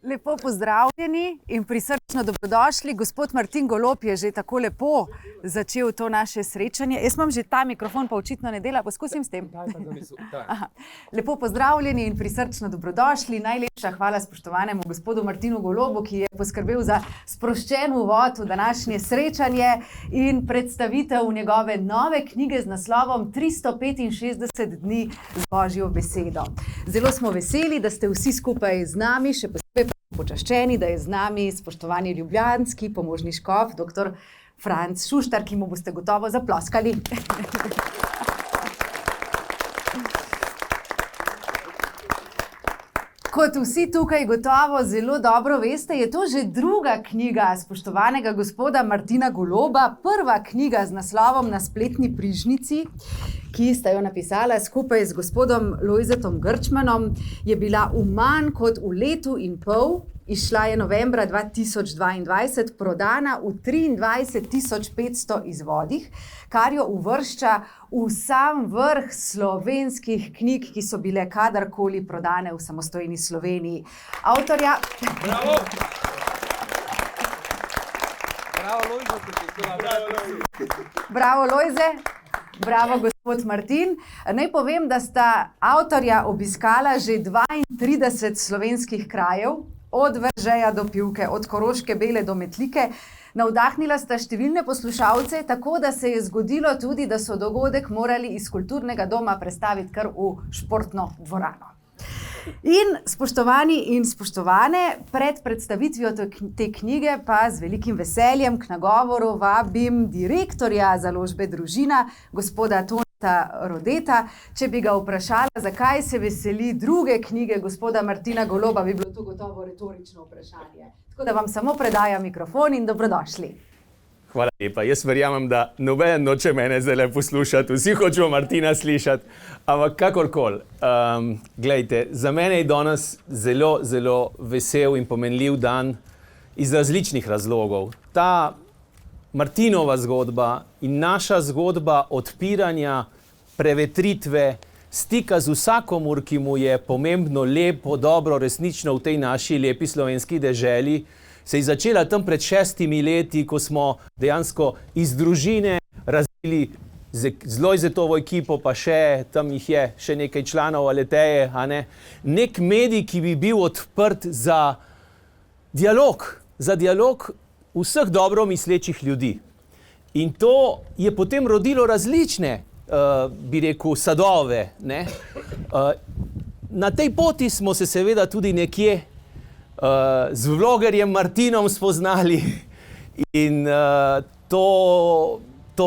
Lepo pozdravljeni in prisrčno dobrodošli. Gospod Martin Golob je že tako lepo začel to naše srečanje. Jaz imam že ta mikrofon, pa očitno ne dela, poskusim s tem. Lepo pozdravljeni in prisrčno dobrodošli. Najlepša hvala spoštovanemu gospodu Martinu Golobu, ki je poskrbel za sproščen uvod v današnje srečanje in predstavitev njegove nove knjige z naslovom 365 dni z Božjo besedo. Zelo smo veseli, da ste vsi skupaj z nami, še posebej počaščeni, da je z nami spoštovani ljubljanski pomožni škof, dr. Franc Šuštar, ki mu boste gotovo zaploskali. Kot vsi tukaj gotovo zelo dobro veste, je to že druga knjiga spoštovanega gospoda Martina Goloba, prva knjiga z naslovom Na spletni prižnici, ki sta jo napisala skupaj z gospodom Lojzetom Grčmanom, je bila v manj kot v letu in pol, izšla je novembra 2022, prodana v 23.500 izvodih, kar jo uvršča v sam vrh slovenskih knjig, ki so bile kadarkoli prodane v samostojni Sloveniji. Avtorja... Bravo! Bravo, Lojze! Bravo, Lojze! Bravo, gospod Martin. Naj povem, da sta avtorja obiskala že 32 slovenskih krajev, od Veržeja do Pivke, od Koroške Bele do Metlike. Navdahnila sta številne poslušalce, tako da se je zgodilo tudi, da so dogodek morali iz kulturnega doma prestaviti kar v športno dvorano. In spoštovani in spoštovane, pred predstavitvijo te knjige pa z velikim veseljem k nagovoru vabim direktorja založbe Družina, gospoda Toneta Rodeta. Če bi ga vprašala, zakaj se veseli druge knjige gospoda Martina Goloba, bi bilo to gotovo retorično vprašanje. Tako da vam samo predajam mikrofon in dobrodošli. Hvala lepa. Jaz verjamem, da noben noče mene zdaj poslušati, vsi hočemo Martina slišati, ampak kakorkoli. Glejte, za mene je danes zelo, zelo vesel in pomenljiv dan iz različnih razlogov. Ta Martinova zgodba in naša zgodba odpiranja, prevetritve, stika z vsakomur, ki mu je pomembno, lepo, dobro, resnično v tej naši lepi slovenski deželi, se je začela tam pred 6 leti, ko smo dejansko iz družine razvili z Lojzetovo ekipo, pa še, tam jih je še nekaj članov Aleteje, nek medij, ki bi bil odprt za dialog vseh dobro mislečih ljudi. In to je potem rodilo različne, bi rekel, sadove. Na tej poti smo se seveda tudi nekje z vlogerjem Martinom spoznali in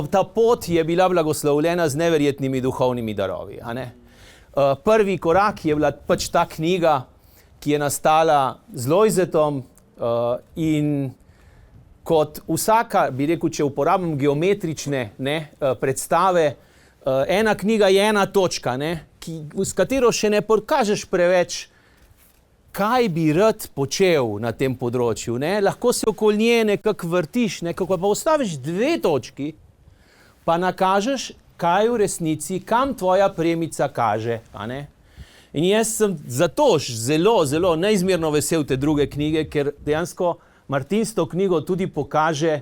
ta pot je bila blagoslovljena z neverjetnimi duhovnimi darovi. Prvi korak je bila pač ta knjiga, ki je nastala z Lojzetom in kot vsaka, bi rekel, če uporabim geometrične predstave, ena knjiga je ena točka, s katero še ne pokažeš preveč, kaj bi rad počel na tem področju. Lahko se okoli nje nekako vrtiš, nekako pa ostaviš 2 točki, pa nakažeš, kaj v resnici, kam tvoja premica kaže. In jaz sem zato zelo, zelo neizmerno vesel te druge knjige, ker dejansko Martin s to knjigo tudi pokaže,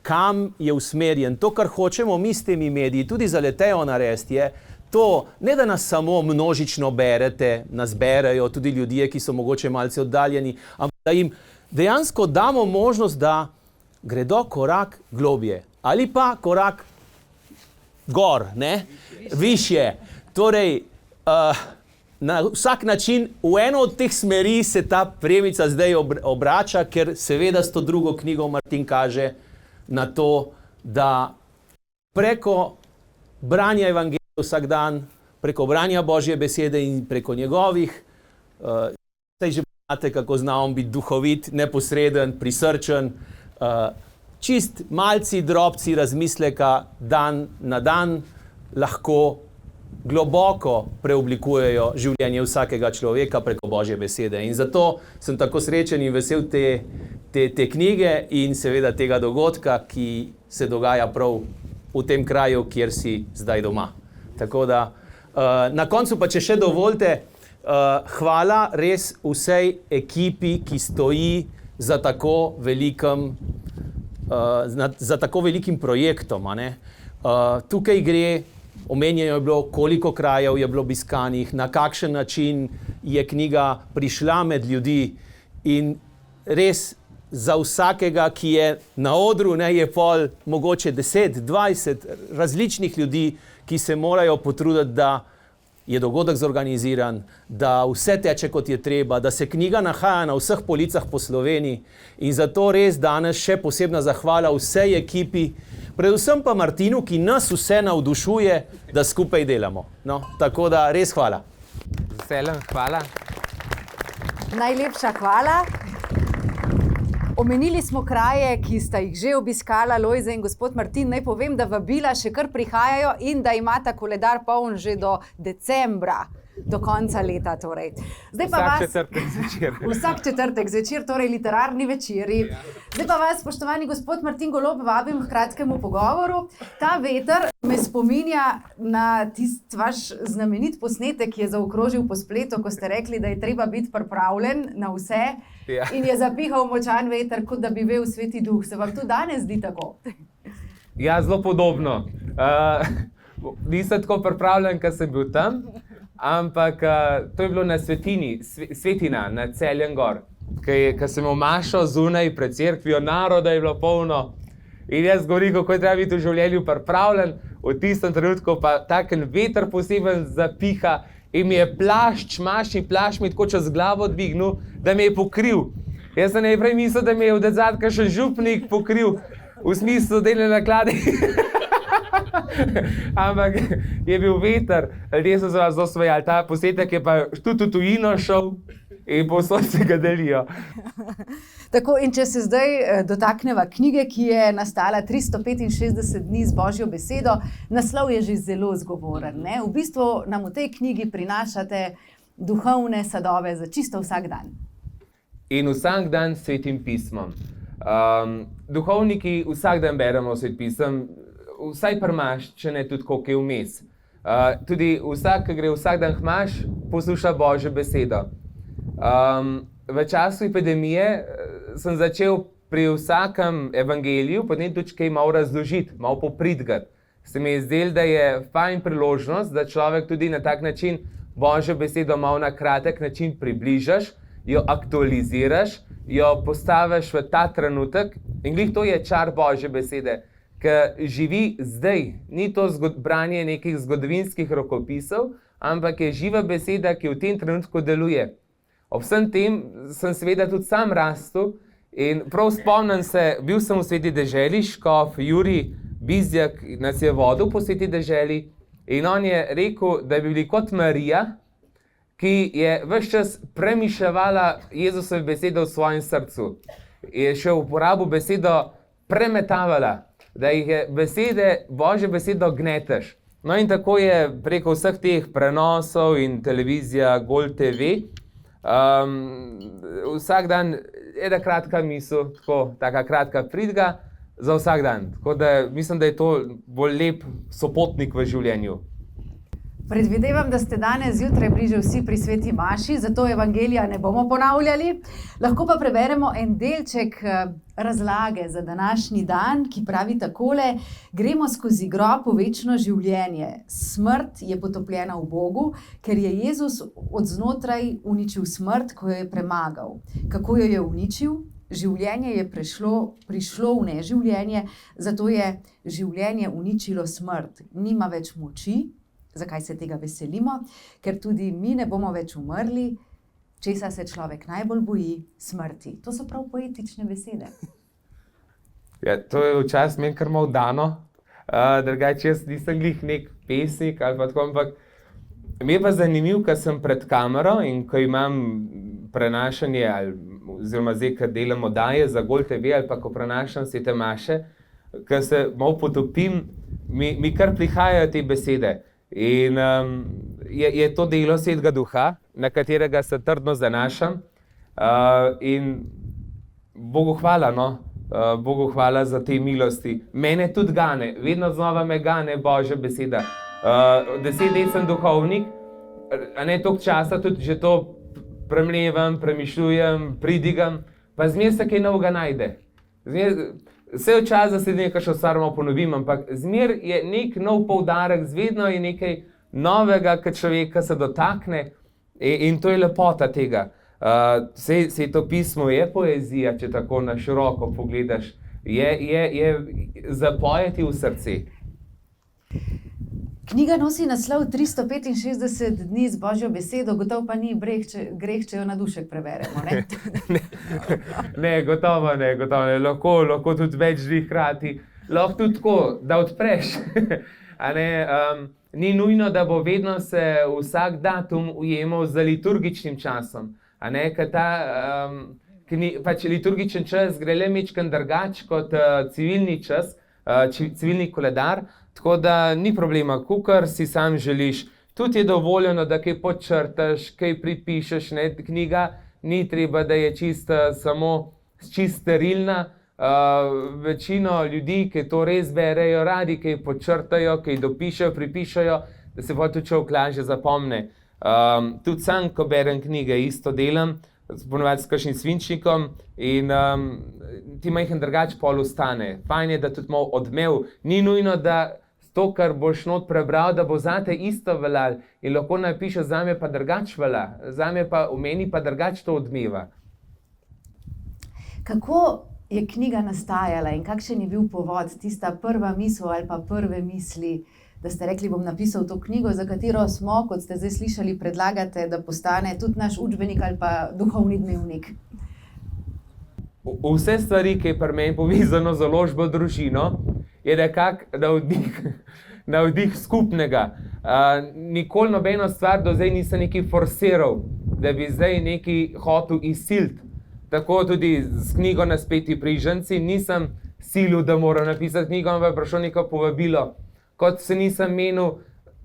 kam je usmerjen. To, kar hočemo mi s temi mediji, tudi za Aletejo narediti, je to, ne da nas samo množično berete, nas berejo tudi ljudje, ki so mogoče malce oddaljeni, ampak da jim dejansko damo možnost, da gredo korak globje ali pa korak gor, višje. Torej, na vsak način v eno od teh smeri se ta premica zdaj obrača, ker seveda s to drugo knjigo Martin kaže na to, da preko branja evangelija vsak dan, preko branja Božje besede in preko njegovih, saj že znate, kako zna on biti duhovit, neposreden, prisrčen, čist malci, drobci razmisleka dan na dan lahko globoko preoblikujejo življenje vsakega človeka preko Božje besede. In zato sem tako srečen in vesel te knjige in seveda tega dogodka, ki se dogaja prav v tem kraju, kjer si zdaj doma. Tako da, na koncu pa, če še dovolite, hvala res vsej ekipi, ki stoji za tako velikim projektom. A ne? Tukaj gre, omenjeno je bilo, koliko krajev je bilo obiskanih, na kakšen način je knjiga prišla med ljudi in res za vsakega, ki je na odru, ne, je pol mogoče 10, 20 različnih ljudi, ki se morajo potruditi, da je dogodek zorganiziran, da vse teče kot je treba, da se knjiga nahaja na vseh policah po Sloveniji in zato res danes še posebna zahvala vsej ekipi, predvsem pa Martinu, ki nas vse navdušuje, da skupaj delamo. No, tako da res hvala. Veseljem, hvala. Najlepša hvala. Omenili smo kraje, ki sta jih že obiskala, Lojze in gospod Martin. Naj povem, da vabila še kar prihajajo in da imata koledar poln že do decembra, do konca leta. Torej. Zdaj pa Vsak četrtek zvečer. Vsak četrtek zvečer, torej literarni večeri. Zdaj pa vas, spoštovani gospod Martin Golob, vabim k kratkemu pogovoru. Ta veter me spominja na tisti vaš znamenit posnetek, ki je zaokrožil po spletu, ko ste rekli, da je treba biti pripravljen na vse. Ja. In je zapihal močan veter, kot da bi vel Sveti Duh. Se vam tudi danes zdi tako? Ja, zelo podobno. Nisem tako pripravljen, ker sem bil tam, ampak to je bilo na Svetina, na Celjem gor. Ker sem imel mašo zunaj pred cerkvijo, naroda je bilo polno. In jaz govorim, kako je treba biti v življenju pripravljen, v tistem trenutku pa taken veter poseben zapiha. In mi je mašni plašč mi tako čez glavo dvignil, da me je pokril. Jaz sem najprej mislil, da me je od zadka še župnik pokril, v smislu delne naklade. Ampak je bil veter, ljudje so se vas osvajali. Ta posnetek je pa tudi v tujino šel in povsod se ga delijo. Tako, in če se zdaj dotakneva knjige, ki je nastala 365 dni z Božjo besedo, naslov je že zelo zgovoren. Ne? V bistvu nam v tej knjigi prinašate duhovne sadove za čisto vsak dan. In vsak dan s Svetim pismom. Duhovniki vsak dan beremo Svet pisem, vsaj prmaš, če ne tudi koliko je vmes. Tudi vsak, ki gre vsak dan hmaš, posluša Božjo besedo. V času epidemije sem začel pri vsakem evangeliju potem tudi kaj malo razložiti, malo popridgati. Se mi je zdelo, da je fajn priložnost, da človek tudi na tak način Božjo besedo malo na kratek način približaš, jo aktualiziraš, jo postaviš v ta trenutek in glih to je čar Božje besede, ki živi zdaj. Ni to branje nekih zgodovinskih rokopisov, ampak je živa beseda, ki v tem trenutku deluje. Ob vsem tem sem seveda tudi sam rastel in prav spomnim se, bil sem v Sveti deželi, škof Jurij Bizjak nas je vodil po Sveti deželi in on je rekel, da bi bili kot Marija, ki je ves čas premišljevala Jezusove besede v svojem srcu. Je še uporabil besedo premetavala, da jih je besede, Božje besedo gneteš. No in tako je preko vseh teh prenosov in televizija Gol TV, vsak dan ena kratka misel, taka kratka pridga za vsak dan. Tako da mislim, da je to bolj lep sopotnik v življenju. Predvidevam, da ste danes zjutraj bliže vsi pri Sveti maši, zato evangelija ne bomo ponavljali. Lahko pa preberemo en delček razlage za današnji dan, ki pravi takole: gremo skozi grob v večno življenje. Smrt je potopljena v Bogu, ker je Jezus od znotraj uničil smrt, ko jo je premagal. Kako jo je uničil? Življenje je prišlo v neživljenje, zato je življenje uničilo smrt. Nima več moči. Zakaj se tega veselimo? Ker tudi mi ne bomo več umrli, česa se človek najbolj boji, smrti. To so prav poetične besede. Ja, to je včasih meni kar malo dano, drugače jaz nisem glih nek pesnik ali pa tako, ampak mi je pa zanimiv, ker sem pred kamero in ko imam prenašanje, oziroma zdaj, ko delam oddaje za Gol TV ali pa ko prenašam Svete maše, ko se malo potopim, mi kar prihajajo te besede. In je to delo Svetega Duha, na katerega se trdno zanašam. In Bogu hvala, no? Bogu hvala za te milosti. Mene tudi gane, vedno znova me gane Božja beseda. 10 let sem duhovnik, a ne toliko časa tudi že to premlevam, premišljujem, pridigam, pa zmeraj se kaj novega najde. Vse je čas, da se nekaj še stvar malo ponovim, ampak zmeraj je nek nov poudarek, vedno je nekaj novega, kar človeka se dotakne in to je lepota tega. Sej to pismo je poezija, če tako na široko pogledaš, je zapojeti v srce. Knjiga nosi naslov 365 dni z Božjo besedo, gotovo pa ni greh, če jo na dušek preberemo, ne? Ne, gotovo ne. Lahko tudi več dni hkrati. Lahko tudi tako, da odpreš. Ni nujno, da bo vedno se vsak datum ujemal z liturgičnim časom. Ker ta liturgičen čas gre le majčkeno drugače kot civilni čas, civilni koledar, tako da ni problema, kakor si sam želiš. Tudi je dovoljeno, da kaj podčrtaš, kaj pripišeš, ne? Knjiga ni treba, da je samo čist sterilna. Večino ljudi, ki to res berejo, radi kaj podčrtajo, kaj dopišejo, pripišejo, da se potem tudi človek lažje zapomne. Tudi sam, ko berem knjige, isto delam, ponovadi s kakšnim svinčnikom in ti majhen drugače pol ostane. Fajn je, da tudi malo odmev. Ni nujno, da to, kar boš not prebral, da bo zate isto veljalo in lahko napišeš, zame pa drugače velja, zame pa v meni pa drugače to odmeva. Kako je knjiga nastajala in kakšen je bil povod, tista prva misel ali pa prve misli, da ste rekli, bom napisal to knjigo, za katero smo, kot ste zdaj slišali, predlagate, da postane tudi naš učbenik ali pa duhovni dnevnik? Vse stvari, ki je pri meni povezano z založbo družino, je nekak navdih skupnega. Nikoli nobeno stvar do zdaj nisem nekaj forsiral, da bi zdaj nekaj hotel izsiliti. Tako tudi s knjigo Na speti prižanci nisem silil, da moram napisati knjigo, ampak prišlo neko povabilo. Kot se nisem menil,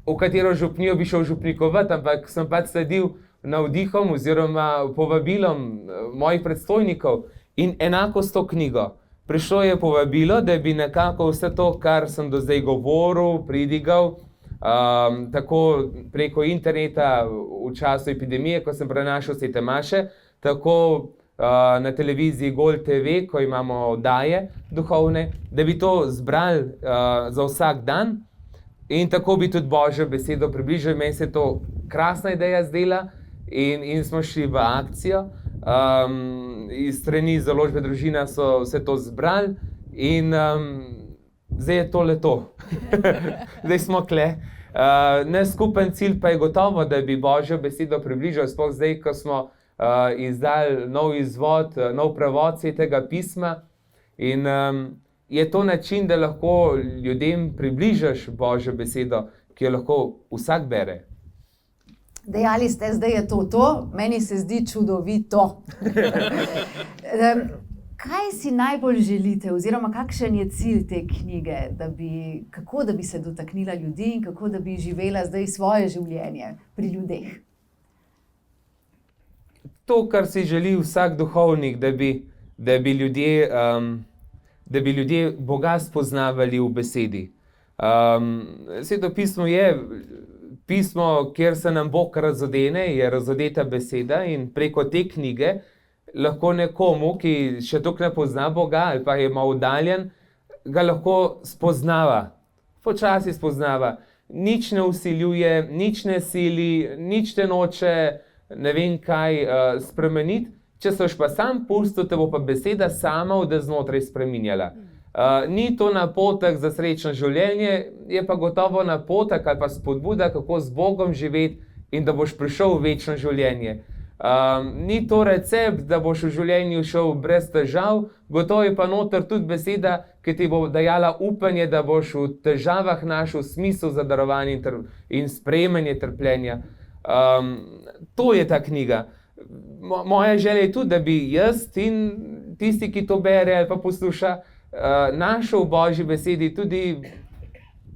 v katero župnijo bi šel župnikovati, ampak sem pač sledil navdihom oziroma povabilom mojih predstojnikov in enako s to knjigo. Prišlo je povabilo, da bi nekako vse to, kar sem do zdaj govoril, pridigal, tako preko interneta v času epidemije, ko sem prenašal Svete maše, tako na televiziji Gol TV, ko imamo oddaje duhovne, da bi to zbrali za vsak dan in tako bi tudi Božjo besedo približali. Meni se je to krasna ideja zdela in smo šli v akcijo. Iz strani založbe družina so vse to zbrali in zdaj je tole to. Zdaj smo tule. Naš skupen cilj pa je gotovo, da bi Božjo besedo približali, sploh zdaj, ko smo izdali nov izvod, nov prevod Svetega pisma in je to način, da lahko ljudem približaš Božjo besedo, ki jo lahko vsak bere. Dejali ste, zdaj je to, meni se zdi čudovito. Kaj si najbolj želite oziroma kakšen je cilj te knjige, kako da bi se dotaknila ljudi in kako da bi živela zdaj svoje življenje pri ljudeh? To, kar si želi vsak duhovnik, da bi ljudje Boga spoznavali v besedi. Sveto pismo je pismo, kjer se nam Bog razodene, je razodeta beseda in preko te knjige lahko nekomu, ki še toliko ne pozna Boga ali pa je malo oddaljen, ga lahko spoznava. Počasi spoznava. Nič ne vsiljuje, nič ne sili, nič te noče, ne vem kaj spremeniti. Če soš pa sam pustil, te bo pa beseda sama od znotraj spreminjala. Ni to napotek za srečno življenje, je pa gotovo napotek ali pa spodbuda, kako z Bogom živeti in da boš prišel v večno življenje. Ni to recept, da boš v življenju šel brez težav, gotovo je pa noter tudi beseda, ki ti bo dajala upanje, da boš v težavah našel smisel za darovanje in sprejemanje trpljenja. To je ta knjiga. Moja želja je tudi, da bi jaz in tisti, ki to bere ali pa posluša, našel v Božji besedi tudi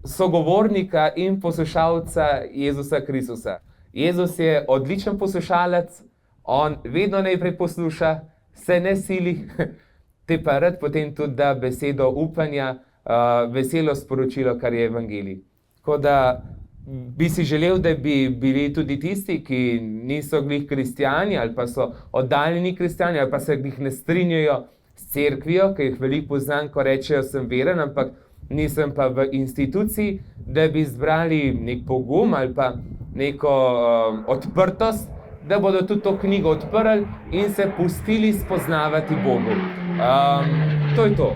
sogovornika in poslušalca Jezusa Kristusa. Jezus je odličen poslušalec, on vedno najprej posluša, se ne sili, te pa rad potem tudi da besedo upanja, veselo sporočilo, kar je evangelij. Tako da bi si želel, da bi bili tudi tisti, ki niso glih kristjani ali pa so oddaljeni kristjani ali pa se glih ne strinjajo s cerkvijo, ki jih veliko poznam, ko rečejo, sem veren, ampak nisem pa v instituciji, da bi zbrali nek pogum ali pa neko odprtost, da bodo tudi to knjigo odprli in se pustili spoznavati Bogu. To je to.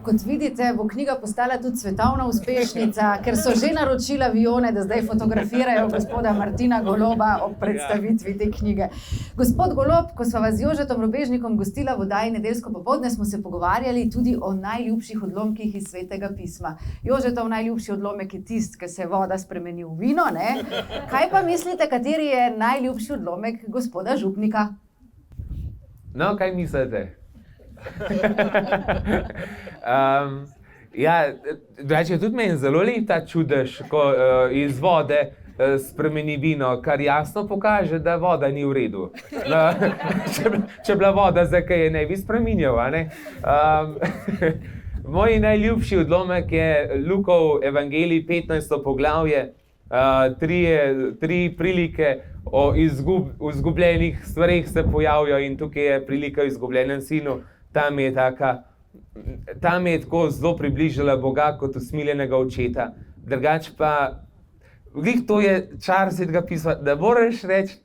Kot vidite, bo knjiga postala tudi svetovna uspešnica, ker so že naročili avione, da zdaj fotografirajo gospoda Martina Goloba ob predstavitvi te knjige. Gospod Golob, ko smo vas z Jožetom Robežnikom gostila v oddaji Nedeljsko popoldne, smo se pogovarjali tudi o najljubših odlomkih iz Svetega pisma. Jožetov najljubši odlomek je tisti, ki se voda spremeni v vino, ne? Kaj pa mislite, kateri je najljubši odlomek gospoda župnika? No, kaj mislite? Tudi meni zelo lep ta čudež, ko iz vode spremeni vino, kar jasno pokaže, da voda ni v redu. Če bila voda, zakaj je ne bi spreminjal, a ne? Moj najljubši odlomek je Lukov evangelij, 15. poglavje, tri prilike o izgubljenih stvareh se pojavijo in tukaj je prilika o izgubljenem sinu. Tam je tako zelo približala Boga kot usmiljenega očeta. Drugače pa, glih to je čar Svetega pisma, da moraš reči,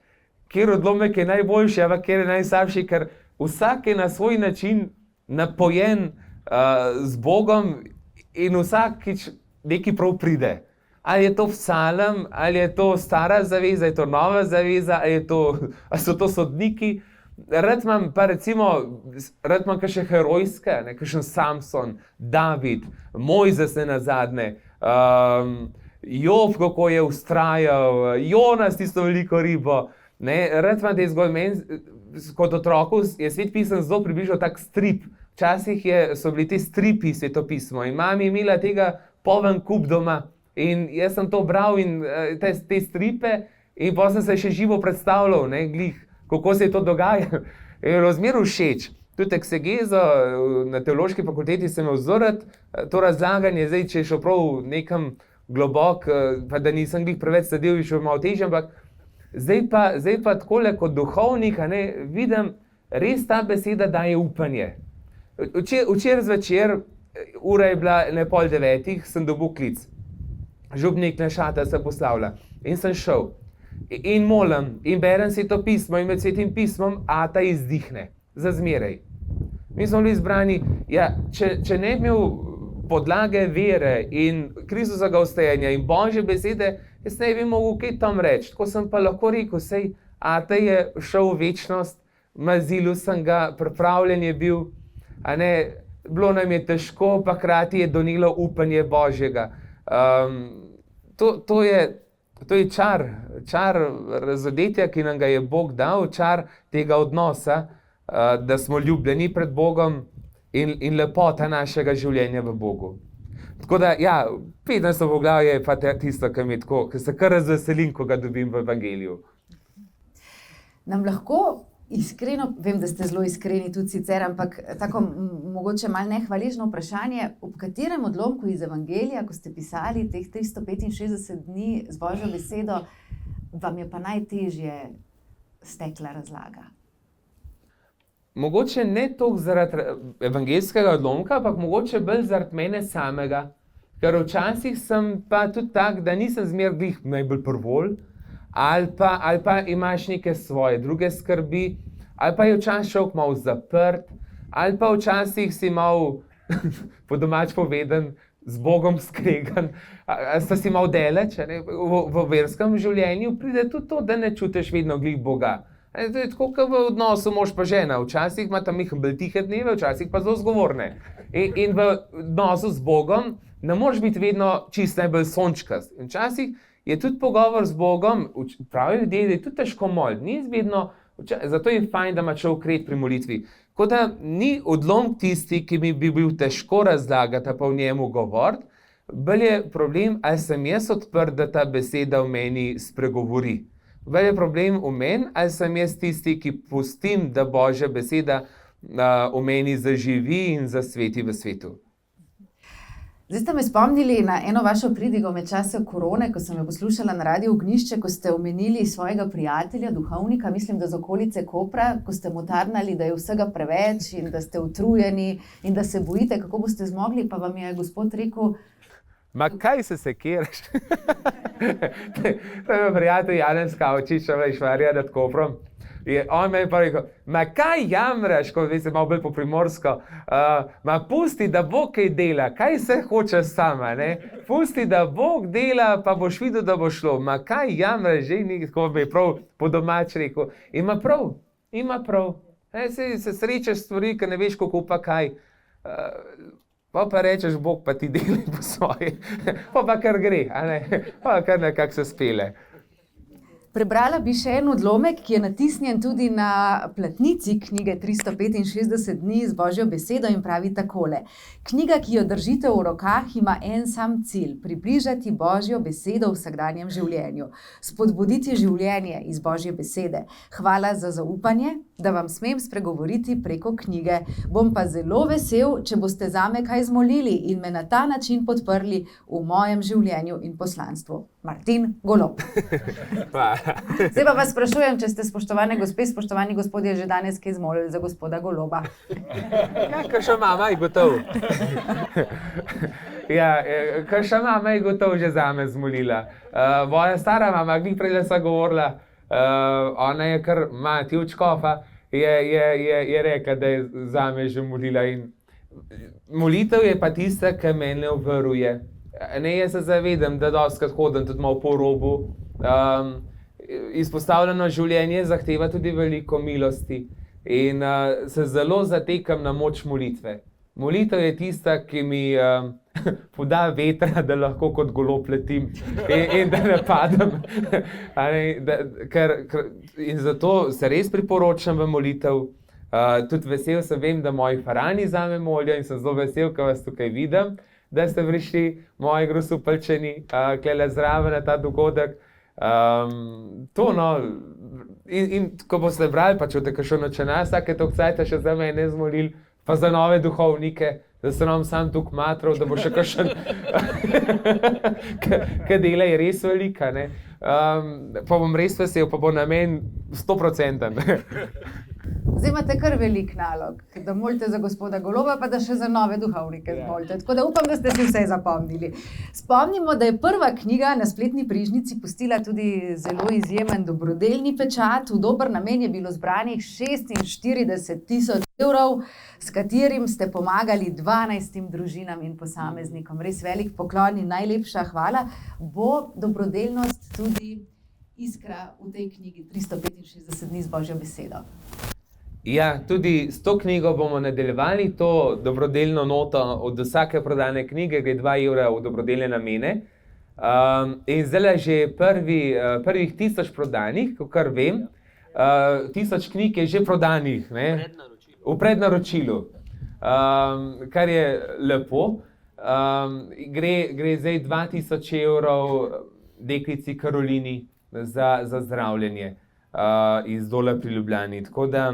kjer odlomek je najboljši, ampak kjer je najslabši, ker vsak je na svoj način napojen z Bogom in vsakič nekaj prav pride. Ali je to psalm, ali je to stara zaveza, ali je to nova zaveza, ali so to sodniki. Rad imam pa recimo, kakšne herojske, kakšen Samson, David, Mojzes nazadnje, Job, kako je vztrajal, Jonas tisto veliko ribo. Rad imam te zgodbe. Kot otroku je Svet pisem zelo približal tak strip. Včasih so bili ti stripi Svetopismo in mama je imela tega poln kup doma. In jaz sem to bral in te stripe in potem sem se še živo predstavljal, glih, kako se je to dogajalo. Je bilo zmeraj všeč. Tudi eksegezo na teološki fakulteti sem imel vzorati, to razlaganje, zdaj, če je šel prav nekam globok, pa da nisem glih preveč sedel, je šel malo težje, ampak zdaj pa takole kot duhovnik, vidim, res ta beseda daje upanje. Včeraj zvečer, ura je bila ne 8:30, sem dobil klic. Župnik Nešata se poslavlja in sem šel. In molim, in berem Sveto pismo in med Svetim pismom ata izdihne, za zmeraj. Mi smo bili izbrani, če ne bi imel podlage vere in Kristusovega vstajanja in Božje besede, jaz ne bi mogel kaj tam reči. Tako sem pa lahko rekel, sej ata je šel v večnost, mazilil sem ga, pripravljen je bil, bilo nam je težko, pa hkrati je donelo upanje Božjega. To je čar razodetja, ki nam ga je Bog dal, čar tega odnosa, da smo ljubljeni pred Bogom in lepota našega življenja v Bogu. Tako da, 15. poglavje je pa tisto, ki se kar razveselim, ko ga dobim v evangeliju. Nam lahko iskreno, vem, da ste zelo iskreni tudi sicer, ampak tako mogoče malo nehvaležno vprašanje, ob katerem odlomku iz evangelija, ko ste pisali teh 365 dni z Božjo besedo, vam je pa najtežje stekla razlaga? Mogoče ne toliko zaradi evangeljskega odlomka, ampak mogoče bolj zaradi mene samega, ker včasih sem pa tudi tak, da nisem zmeraj glih najbolj prvol, ali pa imaš neke svoje druge skrbi, ali pa je včasih človek malo zaprt, ali pa včasih si malo, po domač povedan, z Bogom skregan, ali sta si malo daleč. V verskem življenju pride tudi to, da ne čutiš vedno glih Boga. To je tako, kot v odnosu mož pa žena. Včasih ima tam bolj tihe dneve, včasih pa zelo zgovorne. In v odnosu z Bogom ne moreš biti vedno čist najbolj sončkast. In včasih je tudi pogovor z Bogom, pravi ljudje, da je tudi težko moliti. Ni vedno, zato je fajn, da ima človek red pri molitvi. Tako da ni odlom tisti, ki mi bi bil težko razlagati, pa v njemu govoriti. Bolj je problem, ali sem jaz odprt, da ta beseda v meni spregovori. Bolj je problem v meni, ali sem jaz tisti, ki pustim, da Božja beseda v meni zaživi in zasveti v svetu. Zdaj ste me spomnili na eno vašo pridigo med časom korone, ko sem jo poslušala na Radiu Ognjišče, ko ste omenili svojega prijatelja, duhovnika, mislim, da z okolice Kopra, ko ste mu tarnali, da je vsega preveč in da ste utrujeni in da se bojite, kako boste zmogli, pa vam je gospod rekel: Ma kaj se sekiraš? To je prijatelj Janez Kavčič, veš, Marija nad Koprom. On me je pa rekel: ma kaj jamraš, ko veš, malo bolj po primorsko, ma pusti, da Bog kaj dela, kaj se hoče sama, ne? Pusti, da Bog dela, pa boš videl, da bo šlo. Ma kaj jamraš, že ni, ko bi prav po domač rekel. Ima prav. Se srečaš stvari, ki ne veš, kako pa kaj. Pa rečeš, Bog pa ti deli po svoje. Pa kar gre, a ne? Pa kar nekako se spele. Prebrala bi še en odlomek, ki je natisnjen tudi na platnici knjige 365 dni z Božjo besedo in pravi takole: knjiga, ki jo držite v rokah, ima en sam cilj: približati Božjo besedo v vsakdanjem življenju, spodbuditi življenje iz Božje besede. Hvala za zaupanje, da vam smem spregovoriti preko knjige. Bom pa zelo vesel, če boste zame kaj zmolili in me na ta način podprli v mojem življenju in poslanstvu. Martin Golob. Zdaj pa vas sprašujem, če ste, spoštovane gospe, spoštovani gospodje, že danes kaj zmolili za gospoda Goloba. Ja, kakšna mama je gotov. Ja, kakšna mama je gotov že zame zmolila. Moja stara mama, glih prej sem govorila, ona je kar mati od škofa, je rekla, da je zame že molila. In molitev je pa tista, ki mene obvaruje. Ne, jaz se zavedam, da dostikrat hodim tudi malo po robu. Izpostavljeno življenje zahteva tudi veliko milosti in se zelo zatekam na moč molitve. Molitev je tista, ki mi poda vetra, da lahko kot golob letim in da ne padem. In zato se res priporočam v molitev. Tudi vesel sem, vem, da moji farani zame molijo in sem zelo vesel, ko vas tukaj vidim, da ste prišli, moji grosupeljčani, klele zraven na ta dogodek. In ko boste brali, pa če boste kakšno nočena, vsake toliko cajta še za mene zmolili, pa za nove duhovnike, da se nam sam tukaj matral, da bo še kakšen, ki dela je res velika, ne. Pa bom res vesel, pa bo namen 100%. Zdaj imate kar velik nalog, da molite za gospoda Goloba, pa da še za nove duhovnike zmolite. Tako da upam, da ste si vse zapomnili. Spomnimo, da je prva knjiga na spletni prižnici pustila tudi zelo izjemen dobrodelni pečat. V dober namen je bilo zbranih 46 000 evrov, s katerim ste pomagali 12 družinam in posameznikom. Res velik poklon in najlepša hvala. Bo dobrodelnost tudi iskra v tej knjigi 365 dni z Božjo besedo? Ja, tudi s to knjigo bomo nadaljevali to dobrodelno noto. Od vsake prodane knjige gre 2 evra v dobrodelne namene. In zdaj že prvih 1000 prodanih, kar vem, 1000 knjig je že prodanih, ne? V prednaročilu, kar je lepo. Gre zdaj 2000 evrov deklici Karolini za zdravljenje. Iz Dole pri Ljubljani. Tako da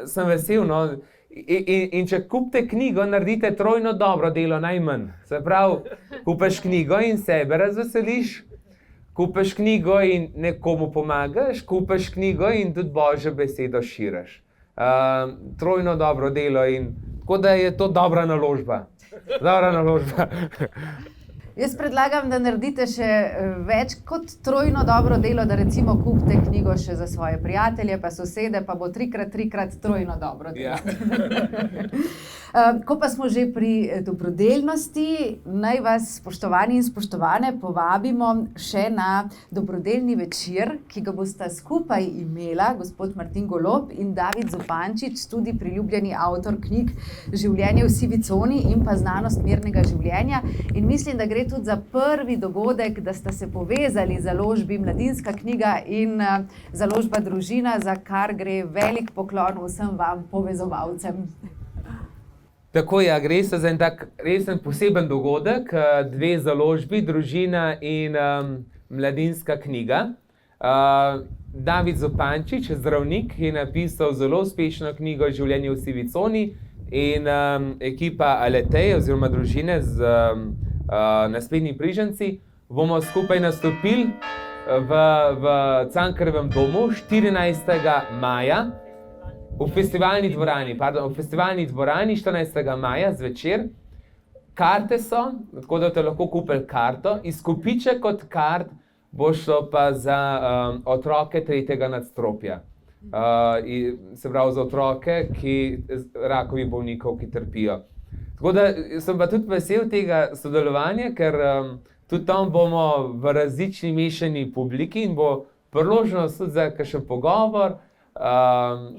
sem vesel, no. In če kupite knjigo, naredite trojno dobro delo najmanj. Se pravi, kupiš knjigo in sebe razveseliš, kupiš knjigo in nekomu pomagaš, kupiš knjigo in tudi Božjo besedo širiš. Trojno dobro delo in tako da je to dobra naložba. Dobra naložba. Jaz predlagam, da naredite še več kot trojno dobro delo, da recimo kupite knjigo še za svoje prijatelje, pa sosede, pa bo 3x3 trojno dobro delo. Ko pa smo že pri dobrodelnosti, naj vas, spoštovani in spoštovane, povabimo še na dobrodelni večer, ki ga bosta skupaj imela gospod Martin Golob in David Zupančič, tudi priljubljeni avtor knjig Življenje v sivi coni in pa Znanost mirnega življenja. In mislim, da gre tudi za prvi dogodek, da sta se povezali založbi Mladinska knjiga in založba Družina, za kar gre velik poklon vsem vam povezovalcem. Tako je, gre se za en tak resen poseben dogodek, 2 založbi, Družina in Mladinska knjiga. David Zupančič, zdravnik, je napisal zelo uspešno knjigo Življenje v sivi coni in ekipa Aletej oziroma Družine z na Sprednji Prižanci, bomo skupaj nastopili v Cankarjevem domu 14. maja v festivalni dvorani, 14. maja zvečer. Karte so, tako da boste lahko kupili karto. Izkupiček od kart bo šlo pa za otroke 3. nadstropja. Se pravi za otroke, rakovih bolnikov, ki trpijo. Tako da sem pa tudi vesel tega sodelovanja, ker tudi tam bomo v različni mešani publiki in bo priložnost tudi za kakšen pogovor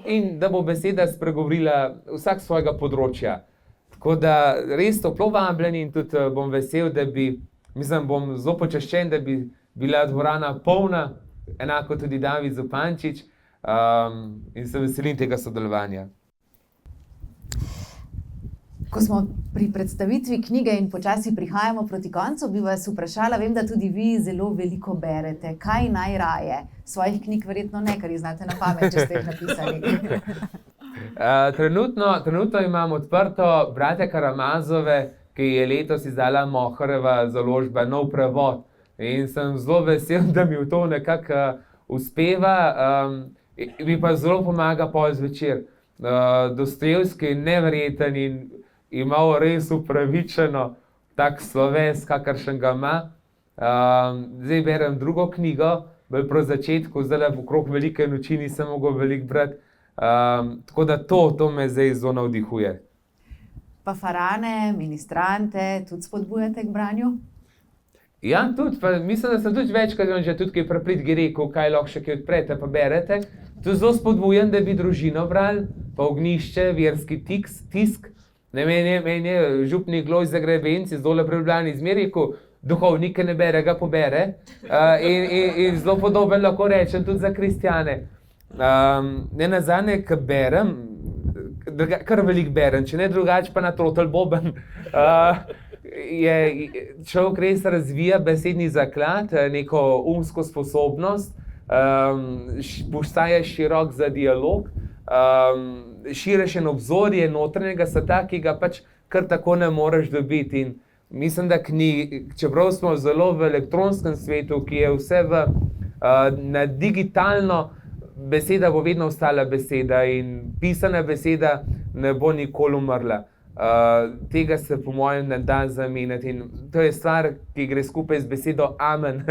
in da bo beseda spregovorila vsak svojega področja. Tako da res toplo vabljeni in tudi bom vesel, bom zelo počaščen, da bi bila dvorana polna, enako tudi David Zupančič, in se veselim tega sodelovanja. Ko smo pri predstavitvi knjige in počasi prihajamo proti koncu, bi vas vprašala, vem, da tudi vi zelo veliko berete. Kaj najraje? Svojih knjig verjetno ne, ker jih znate na pamet, če ste jih napisali. Trenutno imam odprto Bratje Karamazove, ki je letos izdala Mohrova založba, nov prevod. In sem zelo vesel, da mi v to nekako uspeva. Mi pa zelo pomaga pol zvečer. Dostojevski je neverjeten in imel res upravičeno tak sloves, kakršen ga ima. Zdaj berem drugo knjigo, bolj pro začetku, zdaj okrog Velike noči nisem mogel veliko brati. Tako da to me zdaj zelo navdihuje. Pa farane, ministrante tudi spodbujate k branju? Ja, tudi. Mislim, da sem tudi večkrat že tudi kaj prepritki rekel, kaj lahko še kaj odprete pa berete. To zelo spodbujam, da bi družino brali, pa Ognjišče, verski tisk. Meni je župnik Lojz Zagrebenci, zdole pri Ljubljani zmeraj rekel, duhovnik, ki ne bere, ga pobere. In zelo podoben lahko rečem tudi za kristjane. Nenazadnje, ko berem, kar veliko berem, če ne drugače pa na trotel boben, človek res razvija besedni zaklad, neko umsko sposobnost, postaja širok za dialog, širiš en obzorje notranjega sveta, ki ga pač kar tako ne moreš dobiti. In mislim, da čeprav smo zelo v elektronskem svetu, ki je vse na digitalno, beseda bo vedno ostala beseda in pisana beseda ne bo nikoli umrla. Tega se po mojem ne da zamenjati in to je stvar, ki gre skupaj z besedo amen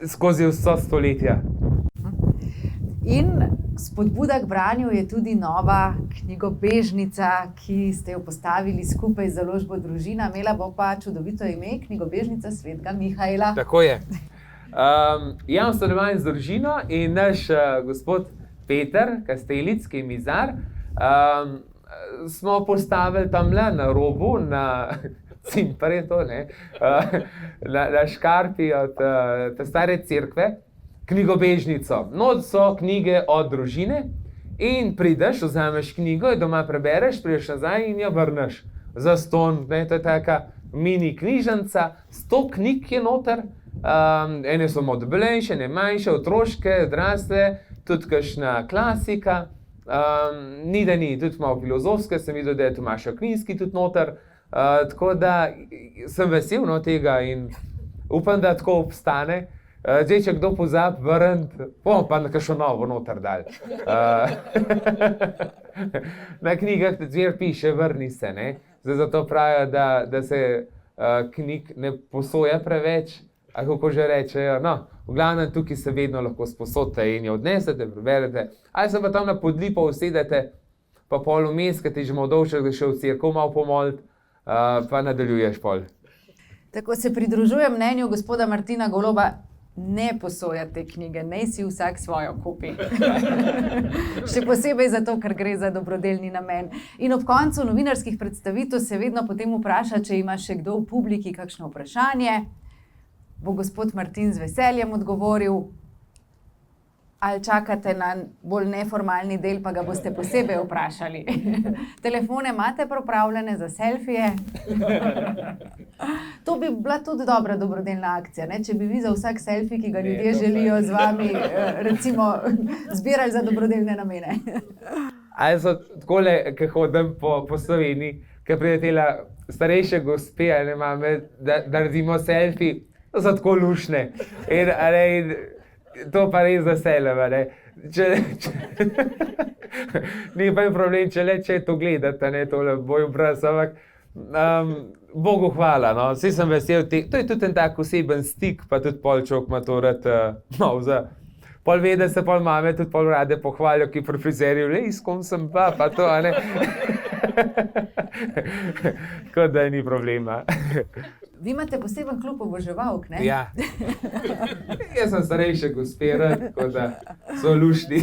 skozi vso stoletja. In spodbuda k branju je tudi nova knjigobežnica, ki ste jo postavili skupaj z založbo Družina. Imela bo pa čudovito ime, Knjigobežnica Svetega Mihaela. Tako je. Ja, v sodelovanju z Družino in naš gospod Peter Kastelic, ki je mizar, smo postavili tamle na robu, na Cimpar je to, ne, na škarpi od te stare cerkve, knjigobežnico. Not so knjige od Družine in prideš, vzameš knjigo, jo doma prebereš, prideš nazaj in jo vrneš. Zastonj, to je taka mini knjižnica, 100 knjig je noter, ene so malo debelejše, ene manjše, otroške, odrasle, tudi kakšna klasika, ni da ni, tudi malo filozofske, sem videl, da je Tomaž Akvinski tudi noter, tako da sem vesel tega in upam, da tako obstane. Zdaj, če kdo pozab vrniti, bomo pa nekaj novo noter dali. Na knjigah zver piše, vrni se, ne. Zdaj zato pravijo, da se knjig ne posoja preveč, a kako že rečejo, no, v glavnem tukaj se vedno lahko sposodite in jo odnesete, preberete, ali se pa tam na podlipo usedete, pa pol vmes, ker ti že malo dolžje, da še v cerkev malo pomoliti, pa nadaljuješ pol. Tako se pridružujem mnenju gospoda Martina Goloba, ne posojate knjige, naj si vsak svojo kupi. Še posebej zato, ker gre za dobrodelni namen. In ob koncu novinarskih predstavitev se vedno potem vpraša, če ima še kdo v publiki kakšno vprašanje. Bo gospod Martin z veseljem odgovoril, ali čakate na bolj neformalni del, pa ga boste posebej vprašali. Telefone imate pripravljene za selfije? To bi bila tudi dobra dobrodelna akcija, ne? Če bi vi za vsak selfie, ki ga ljudje želijo z vami, recimo, zbirali za dobrodelne namene. Ali so takole, ki hodim po Sloveniji, ki priletela starejše gospe, ali mame, da naredimo selfie, to so tako lušne. In to pa res zaseleva. Ni pa problem, če to gledate, tole boj obraz, ampak Bogu hvala, no. Vsi sem vesel, to je tudi en tak oseben stik, pa tudi pol človek ima to rad pol ve, da se pol mame tudi pol rade pohvalijo, ki pri frizerju, s kom sem pa to, a ne. Tako da ni problema. Vi imate poseben klub oboževalk, ne? Ja. Jaz sem starejše gospe rad, tako da so lušni.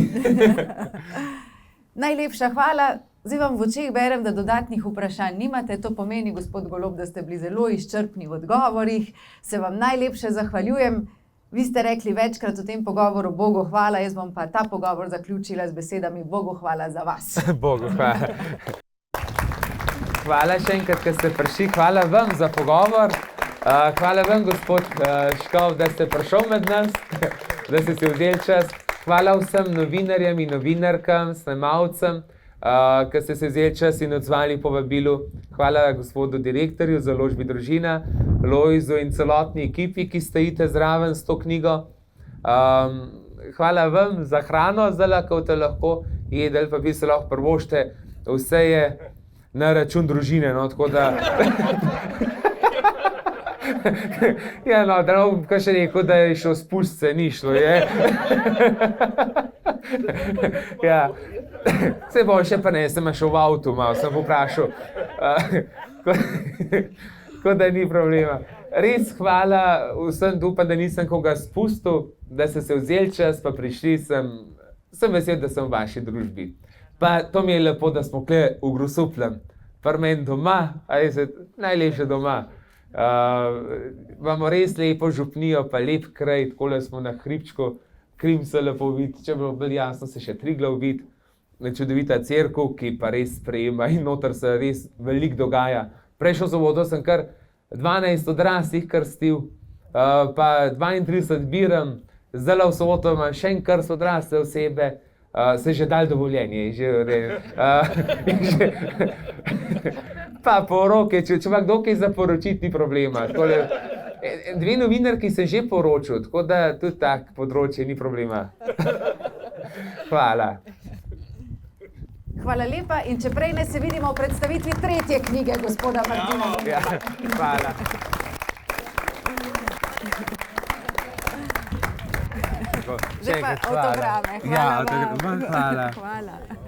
Najlepša hvala. Zdaj vam v očeh berem, da dodatnih vprašanj nimate. To pomeni, gospod Golob, da ste bili zelo izčrpni v odgovorih. Se vam najlepše zahvaljujem. Vi ste rekli večkrat v tem pogovoru Bogu hvala, jaz bom pa ta pogovor zaključila z besedami Bogu hvala za vas. Bogu hvala. Hvala še enkrat, ker ste prišli. Hvala vam za pogovor. Hvala vam, gospod Škov, da ste prišel med nas, da ste si vzeli čas. Hvala vsem novinarjem in novinarkam, snemalcem, ki ste se vzeli čas in odzvali povabilu. Hvala gospodu direktorju založbi Družina, Lojzu in celotni ekipi, ki stojite zraven s to knjigo. Hvala vam za hrano, zdaj, ko boste lahko jedli, pa vi se lahko prvošite. Vse je na račun družine, no, tako da... Ja, no, da ne bom kaj še rekel, da je šel spust, se ni šlo, je. Ja. Se bo še pa ne, sem šel v avtu malo, sem poprašal. Tako da ni problema. Res hvala vsem, upam, da nisem koga spustil, da ste se vzeli čas, pa prišli sem vesel, da sem v vaši družbi. Pa to mi je lepo, da smo tukaj v Grosupljem, pri meni doma, najlepše doma. Imamo res lepo župnijo, pa lep kraj, takole smo na hribčku, Krim se lepo vidi, če bi bilo bolj jasno, se še Triglav vidi, čudovita cerkev, ki pa res sprejema in noter se res veliko dogaja. Prejšnjo soboto sem kar 12 odraslih krstil, pa 32 biram, zdaj v soboto imam še en krst odrasle osebe, se že dal dovoljenje, pa poroke, če ima kdo kaj za poročiti, ni problema. Dve novinarki se že poročil, tako da tudi tak področje ni problema. Hvala. Hvala lepa in če prej ne se vidimo v predstavitvi 3. knjige gospoda Martina. Ja, hvala. Zdaj pa avtograme. Ja, avtograme. Hvala. Hvala.